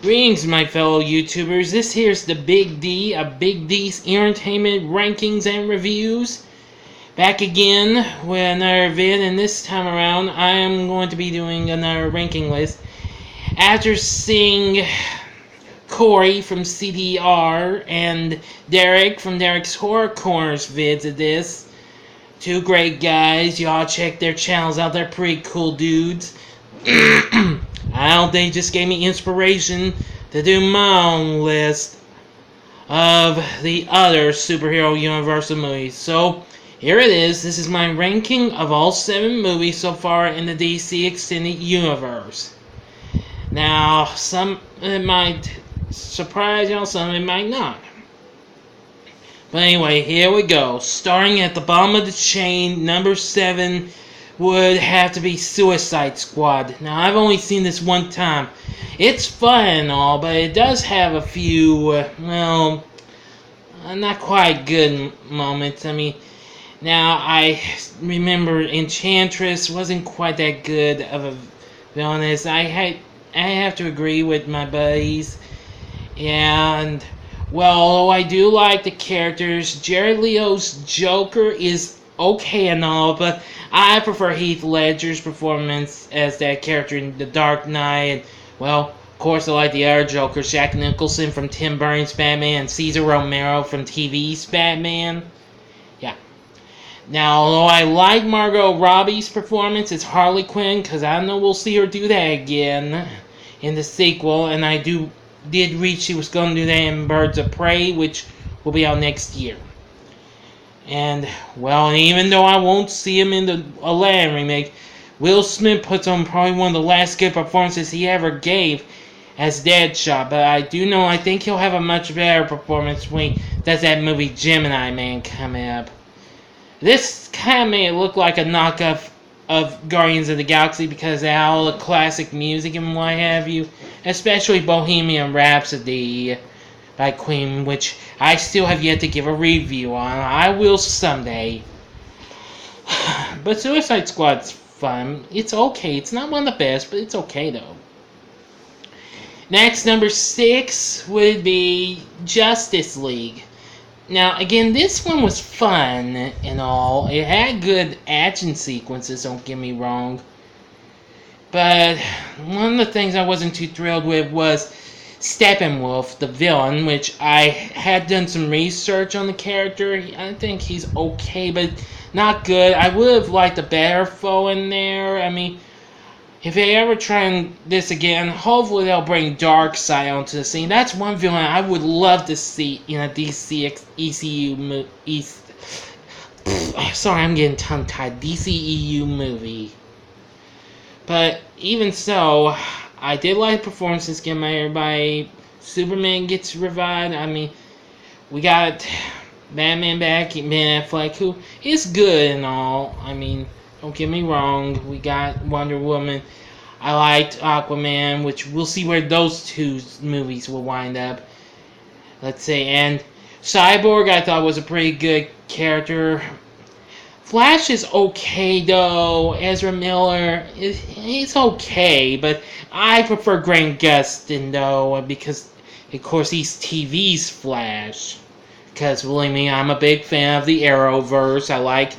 Greetings, my fellow YouTubers. This here's the Big D of Big D's Entertainment Rankings and Reviews. Back again with another vid, and this time around I am going to be doing another ranking list. After seeing Corey from CDR and Derek from Derek's Horror Corners vids of this, two great guys, y'all check their channels out, they're pretty cool dudes. They just gave me inspiration to do my own list of the other superhero universal movies. So here it is. This is my ranking of all 7 movies so far in the DC Extended Universe. Now, some it might surprise y'all, some it might not. But anyway, here we go. Starting at the bottom of the chain, number 7 would have to be Suicide Squad. Now, I've only seen this one time. It's fun and all, but it does have a few, not quite good moments. I mean, now, I remember Enchantress wasn't quite that good of a villainess. I have to agree with my buddies. And, well, although I do like the characters, Jared Leto's Joker is okay and all, but I prefer Heath Ledger's performance as that character in The Dark Knight. And, well, of course, I like the other Jokers, Jack Nicholson from Tim Burton's Batman and Cesar Romero from TV's Batman. Yeah. Now, although I like Margot Robbie's performance as Harley Quinn, because I know we'll see her do that again in the sequel, and I did read she was going to do that in Birds of Prey, which will be out next year. And, well, even though I won't see him in the Aladdin remake, Will Smith puts on probably one of the last good performances he ever gave as Deadshot. But I do know I think he'll have a much better performance when he does that movie Gemini Man coming up. This kind of made it look like a knockoff of Guardians of the Galaxy because of all the classic music and what have you. Especially Bohemian Rhapsody by Queen, which I still have yet to give a review on. I will someday. But Suicide Squad's fun. It's okay. It's not one of the best, but it's okay though. Next, number 6 would be Justice League. Now, again, this one was fun and all. It had good action sequences, don't get me wrong. But one of the things I wasn't too thrilled with was Steppenwolf, the villain, which I had done some research on the character. I think he's okay, but not good. I would have liked a better foe in there. I mean, if they ever try this again, hopefully they'll bring Darkseid onto the scene. That's one villain I would love to see in a DC ECU movie. Sorry, I'm getting tongue-tied. DCEU movie. But even so, I did like performances given by everybody. Superman gets revived. I mean, we got Batman back, Ben Affleck, who is good and all. I mean, don't get me wrong. We got Wonder Woman. I liked Aquaman, which we'll see where those two movies will wind up. Let's see. And Cyborg, I thought was a pretty good character. Flash is okay though. Ezra Miller, he's okay, but I prefer Grant Gustin though, because of course he's TV's Flash. Because believe me, I'm a big fan of the Arrowverse. I like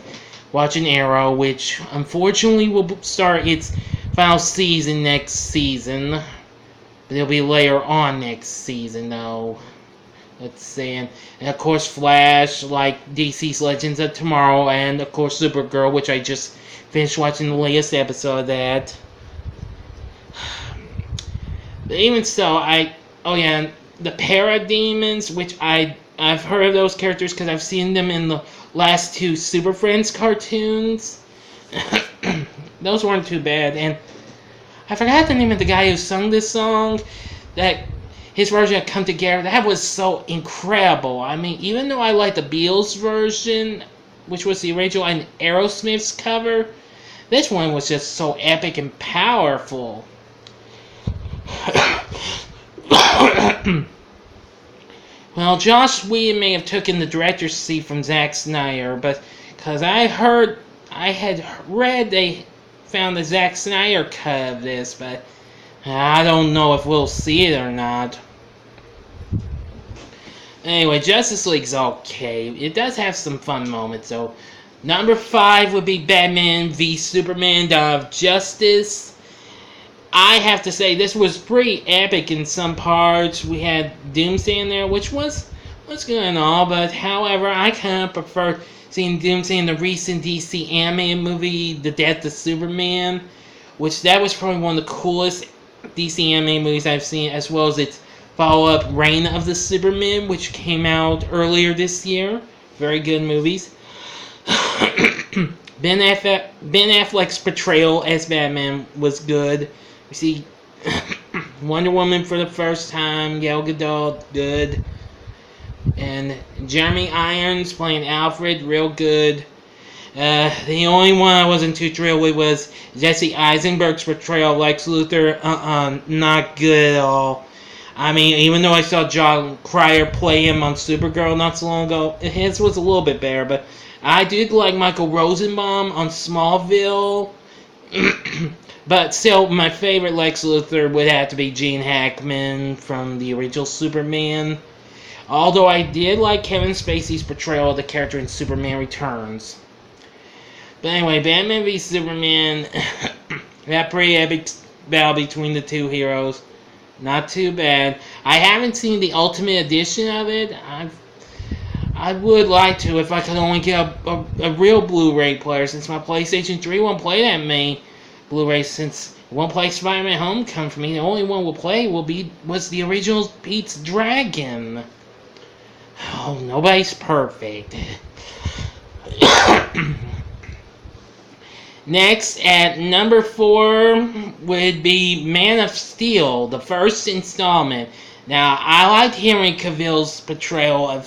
watching Arrow, which unfortunately will start its final season next season. But it'll be later on next season though. Let's see, and of course Flash, like DC's Legends of Tomorrow, and of course Supergirl, which I just finished watching the latest episode of that. But even so, the Parademons, which I've heard of those characters because I've seen them in the last 2 Super Friends cartoons. Those weren't too bad, and I forgot the name of the guy who sung this song. That his version of Come Together, that was so incredible. I mean, even though I like the Beatles version, which was the original, and Aerosmith's cover, this one was just so epic and powerful. Well, Joss Whedon may have taken the director's seat from Zack Snyder, but because I had read they found the Zack Snyder cut of this, but I don't know if we'll see it or not. Anyway, Justice League's okay. It does have some fun moments, though. Number 5 would be Batman v Superman: Dawn of Justice. I have to say, this was pretty epic in some parts. We had Doomsday in there, which was good and all, but however, I kind of prefer seeing Doomsday in the recent DC animated movie, The Death of Superman, which that was probably one of the coolest DC animated movies I've seen, as well as its follow-up, Reign of the Superman, which came out earlier this year. Very good movies. Ben Affleck's portrayal as Batman was good. We see Wonder Woman for the first time, Gal Gadot, good. And Jeremy Irons playing Alfred, real good. The only one I wasn't too thrilled with was Jesse Eisenberg's portrayal of Lex Luthor. Not good at all. I mean, even though I saw John Cryer play him on Supergirl not so long ago, his was a little bit better, but I did like Michael Rosenbaum on Smallville. But still, my favorite Lex Luthor would have to be Gene Hackman from the original Superman. Although I did like Kevin Spacey's portrayal of the character in Superman Returns. But anyway, Batman v Superman, that pretty epic battle between the two heroes. Not too bad. I haven't seen the Ultimate Edition of it. I would like to if I could only get a real Blu-ray player, since my PlayStation 3 won't play that many Blu-rays, since it won't play Spider-Man Homecoming for me. The only one we'll play was the original Pete's Dragon. Oh, nobody's perfect. Next, at number 4 would be Man of Steel, the first installment. Now, I liked Henry Cavill's portrayal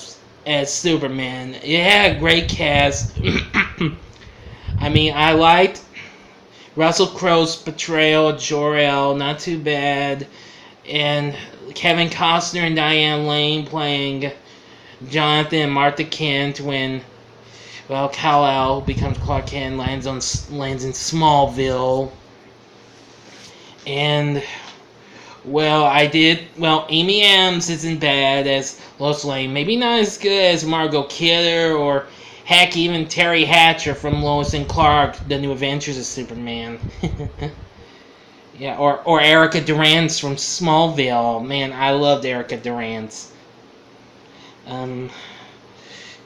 as Superman. It had a great cast. I mean, I liked Russell Crowe's portrayal of Jor-El, not too bad. And Kevin Costner and Diane Lane playing Jonathan and Martha Kent when, well, Kal-El becomes Clark Kent, lands in Smallville. And, well, Amy Adams isn't bad as Lois Lane. Maybe not as good as Margot Kidder, or heck, even Terry Hatcher from Lois and Clark, The New Adventures of Superman. Yeah, or Erica Durance from Smallville. Man, I loved Erica Durance.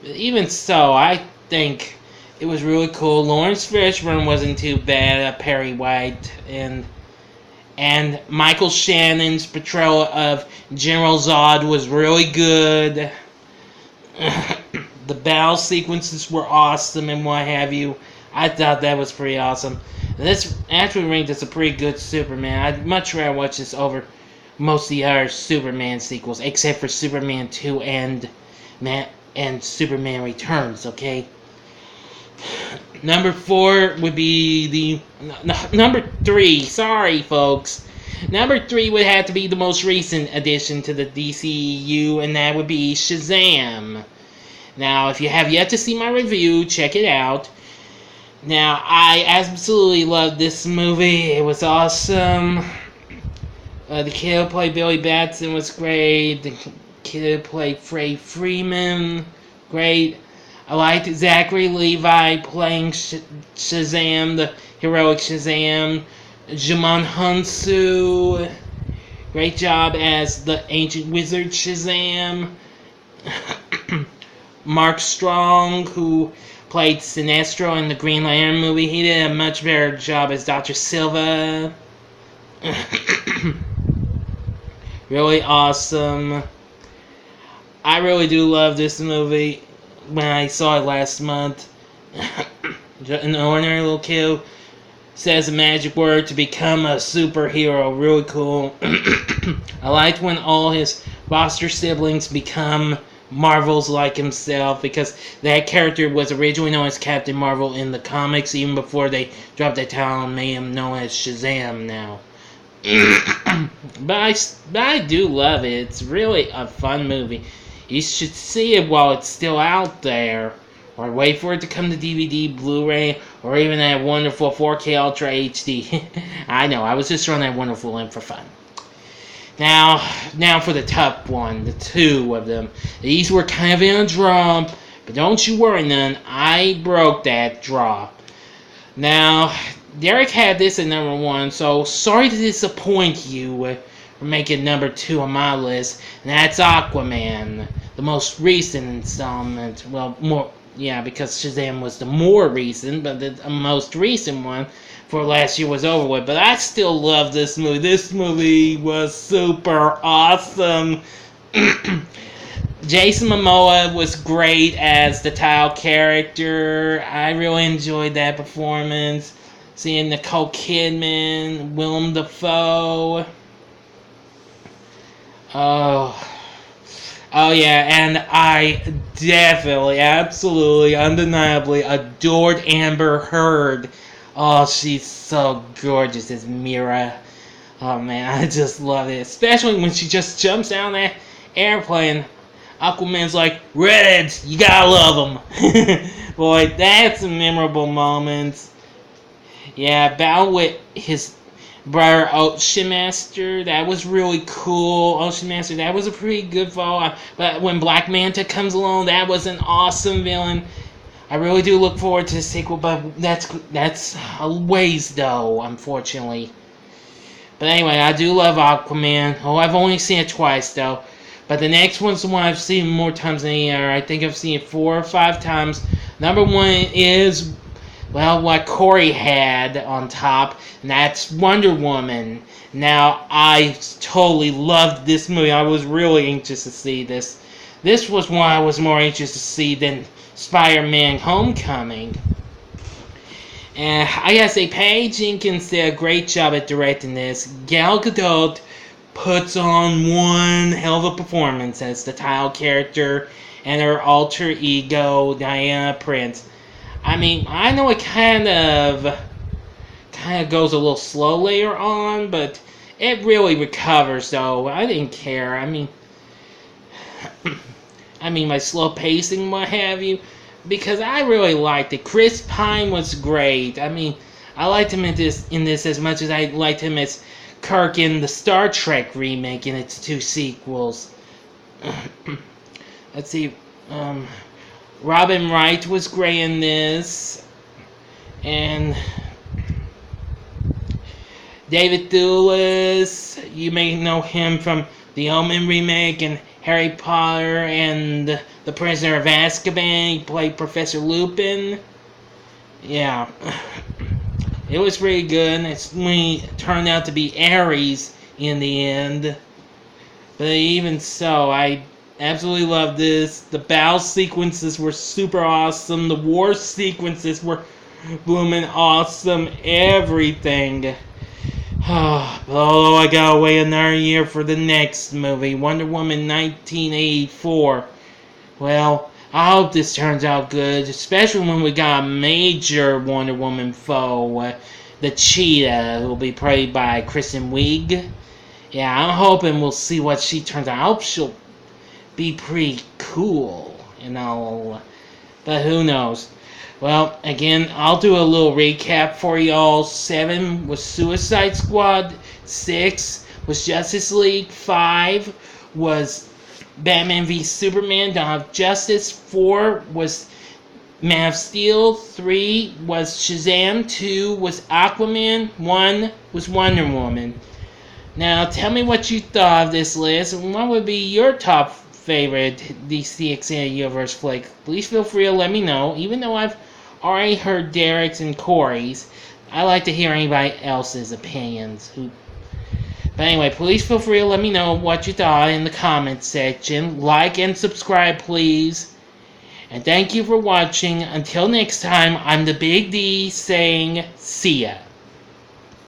Even so, I think it was really cool. Lawrence Fishburne wasn't too bad, Perry White, and Michael Shannon's portrayal of General Zod was really good. The battle sequences were awesome and what have you. I thought that was pretty awesome. This actually ranked as a pretty good Superman. I'd much rather watch this over most of the other Superman sequels, except for Superman 2 and Superman Returns, okay? Number 4 would be number 3, sorry folks. Number 3 would have to be the most recent addition to the DCEU, and that would be Shazam. Now, if you have yet to see my review, check it out. Now, I absolutely loved this movie. It was awesome. The kid who played Billy Batson was great. The kid who played Freddie Freeman, great. I liked Zachary Levi playing Shazam, the heroic Shazam. Djimon Hounsou, great job as the ancient wizard Shazam. Mark Strong, who played Sinestro in the Green Lantern movie, he did a much better job as Dr. Silva. Really awesome. I really do love this movie. When I saw it last month, an ordinary little kid says a magic word to become a superhero. Really cool. I liked when all his foster siblings become Marvels like himself, because that character was originally known as Captain Marvel in the comics, even before they dropped that title and made him known as Shazam now. But I do love it. It's really a fun movie. You should see it while it's still out there, or wait for it to come to DVD, Blu-ray, or even that wonderful 4K Ultra HD. I know, I was just throwing that wonderful in for fun. Now for the top one, the two of them. These were kind of in a draw, but don't you worry none, I broke that draw. Now, Derek had this at number 1, so sorry to disappoint you for making number 2 on my list, and that's Aquaman, the most recent installment. Well, more, yeah, because Shazam was the more recent, but the most recent one for last year was over with. But I still love this movie. This movie was super awesome. Jason Momoa was great as the Tile character. I really enjoyed that performance. Seeing Nicole Kidman, Willem Dafoe. Oh yeah, and I definitely, absolutely, undeniably adored Amber Heard. Oh, she's so gorgeous as Mira. Oh man, I just love it. Especially when she just jumps down that airplane. Aquaman's like, Red, you gotta love him. Boy, that's a memorable moment. Yeah, battle with his brother Ocean Master, that was really cool. Ocean Master, that was a pretty good fall. But when Black Manta comes along, that was an awesome villain. I really do look forward to the sequel, but that's a ways though, unfortunately. But anyway, I do love Aquaman. Oh, I've only seen it twice though. But the next one's the one I've seen more times than any other. I think I've seen it 4 or 5 times. Number 1 is, well, what Corey had on top, and that's Wonder Woman. Now, I totally loved this movie. I was really anxious to see this. This was one I was more anxious to see than Spider-Man Homecoming. And I gotta say, Patty Jenkins did a great job at directing this. Gal Gadot puts on one hell of a performance as the Tile character and her alter ego, Diana Prince. I mean, I know it kind of goes a little slow later on, but it really recovers, though. I didn't care. I mean, my slow pacing, what have you, because I really liked it. Chris Pine was great. I mean, I liked him in this as much as I liked him as Kirk in the Star Trek remake in its 2 sequels. Let's see. Robin Wright was great in this. And David Thewlis, you may know him from the Omen remake and Harry Potter and The Prisoner of Azkaban. He played Professor Lupin. Yeah. It was pretty good. It's when he turned out to be Ares in the end. But even so, I absolutely loved this. The battle sequences were super awesome. The war sequences were blooming awesome. Everything. Oh, I gotta wait another year for the next movie, Wonder Woman 1984. Well, I hope this turns out good, especially when we got a major Wonder Woman foe, the Cheetah, who will be played by Kristen Wiig. Yeah, I'm hoping we'll see what she turns out. I hope she'll be pretty cool and all, but who knows. Well, again, I'll do a little recap for y'all. 7 was Suicide Squad, 6 was Justice League, 5 was Batman v Superman, Dawn of Justice, 4 was Man of Steel, 3 was Shazam, 2 was Aquaman, 1 was Wonder Woman. Now, tell me what you thought of this list, and what would be your top favorite DC Extended Universe flick. Please feel free to let me know, even though I've already heard Derek's and Corey's. I like to hear anybody else's opinions. But anyway, please feel free to let me know what you thought in the comments section. Like and subscribe, please. And thank you for watching. Until next time, I'm the Big D saying, see ya.